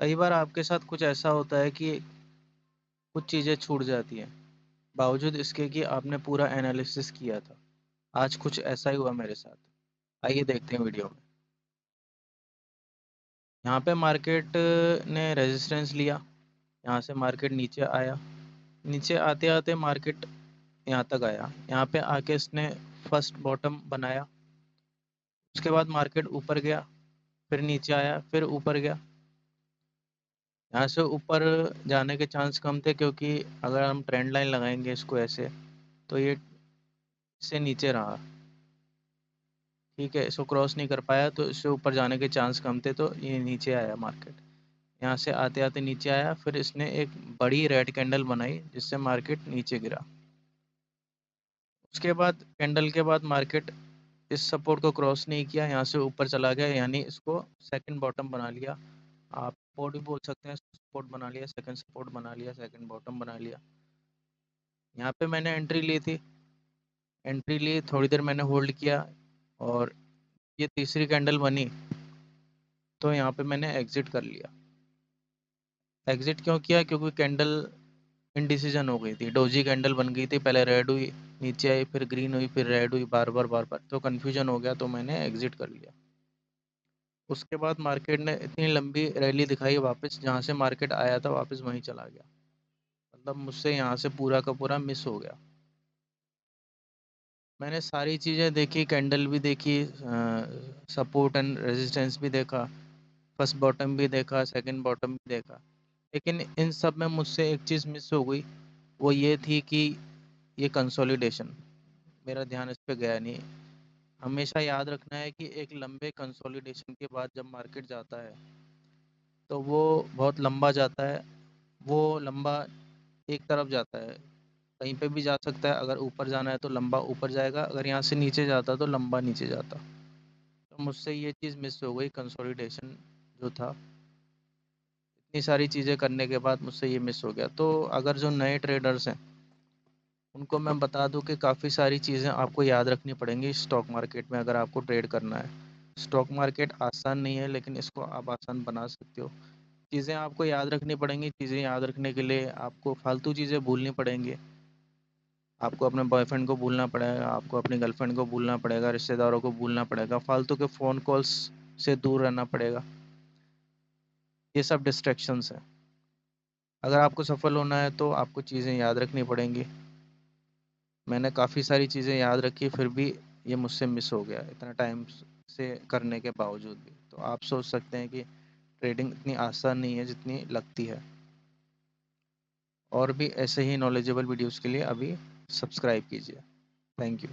कई बार आपके साथ कुछ ऐसा होता है कि कुछ चीज़ें छूट जाती हैं, बावजूद इसके कि आपने पूरा एनालिसिस किया था। आज कुछ ऐसा ही हुआ मेरे साथ। आइए देखते हैं वीडियो में। यहाँ पे मार्केट ने रेजिस्टेंस लिया, यहाँ से मार्केट नीचे आया, नीचे आते आते मार्केट यहाँ तक आया, यहाँ पे आके इसने फर्स्ट बॉटम बनाया। उसके बाद मार्केट ऊपर गया, फिर नीचे आया, फिर ऊपर गया। यहाँ से ऊपर जाने के चांस कम थे, क्योंकि अगर हम ट्रेंड लाइन लगाएंगे इसको ऐसे, तो ये इससे नीचे रहा। ठीक है, इसको क्रॉस नहीं कर पाया, तो इससे ऊपर जाने के चांस कम थे, तो ये नीचे आया मार्केट। यहाँ से आते आते नीचे आया, फिर इसने एक बड़ी रेड कैंडल बनाई जिससे मार्केट नीचे गिरा। उसके बाद कैंडल के बाद मार्केट इस सपोर्ट को क्रॉस नहीं किया, यहाँ से ऊपर चला गया, यानी इसको सेकंड बॉटम बना लिया। आप सपोर्ट भी बोल सकते हैं, सपोर्ट बना लिया, सेकंड सपोर्ट बना लिया, सेकंड बॉटम बना लिया। यहाँ पे मैंने एंट्री ली थी, एंट्री ली, थोड़ी देर मैंने होल्ड किया, और ये तीसरी कैंडल बनी, तो यहाँ पे मैंने एग्जिट कर लिया। एग्जिट क्यों किया? क्योंकि कैंडल इनडिसीजन हो गई थी, डोजी कैंडल बन गई थी, पहले रेड हुई, नीचे आई, फिर ग्रीन हुई, फिर रेड हुई, बार बार बार बार, तो कन्फ्यूजन हो गया, तो मैंने एग्जिट कर लिया। उसके बाद मार्केट ने इतनी लंबी रैली दिखाई वापस, जहाँ से मार्केट आया था वापस वहीं चला गया। मतलब मुझसे यहाँ से पूरा का पूरा मिस हो गया। मैंने सारी चीज़ें देखी, कैंडल भी देखी, सपोर्ट एंड रेजिस्टेंस भी देखा, फर्स्ट बॉटम भी देखा, सेकंड बॉटम भी देखा, लेकिन इन सब में मुझसे एक चीज़ मिस हो गई। वो ये थी कि ये कंसोलिडेशन, मेरा ध्यान इस पे गया नहीं। हमेशा याद रखना है कि एक लंबे कंसोलिडेशन के बाद जब मार्केट जाता है, तो वो बहुत लंबा जाता है। वो लंबा एक तरफ जाता है, कहीं पे भी जा सकता है। अगर ऊपर जाना है तो लंबा ऊपर जाएगा, अगर यहाँ से नीचे जाता तो लंबा नीचे जाता। तो मुझसे ये चीज़ मिस हो गई, कंसोलिडेशन जो था। इतनी सारी चीज़ें करने के बाद मुझसे ये मिस हो गया। तो अगर जो नए ट्रेडर्स हैं, उनको मैं बता दूं कि काफ़ी सारी चीज़ें आपको याद रखनी पड़ेंगी स्टॉक मार्केट में, अगर आपको ट्रेड करना है। स्टॉक मार्केट आसान नहीं है, लेकिन इसको आप आसान बना सकते हो। चीज़ें आपको याद रखनी पड़ेंगी, चीज़ें याद रखने के लिए आपको फालतू चीज़ें भूलनी पड़ेंगी। आपको अपने बॉयफ्रेंड को भूलना पड़ेगा, आपको अपनी गर्लफ्रेंड को भूलना पड़ेगा, रिश्तेदारों को भूलना पड़ेगा, फालतू के फ़ोन कॉल्स से दूर रहना पड़ेगा। ये सब डिस्ट्रैक्शंस हैं। अगर आपको सफल होना है तो आपको चीज़ें याद रखनी पड़ेंगी। मैंने काफ़ी सारी चीज़ें याद रखी, फिर भी ये मुझसे मिस हो गया इतना टाइम से करने के बावजूद भी। तो आप सोच सकते हैं कि ट्रेडिंग इतनी आसान नहीं है जितनी लगती है। और भी ऐसे ही नॉलेजेबल वीडियोस के लिए अभी सब्सक्राइब कीजिए। Thank you.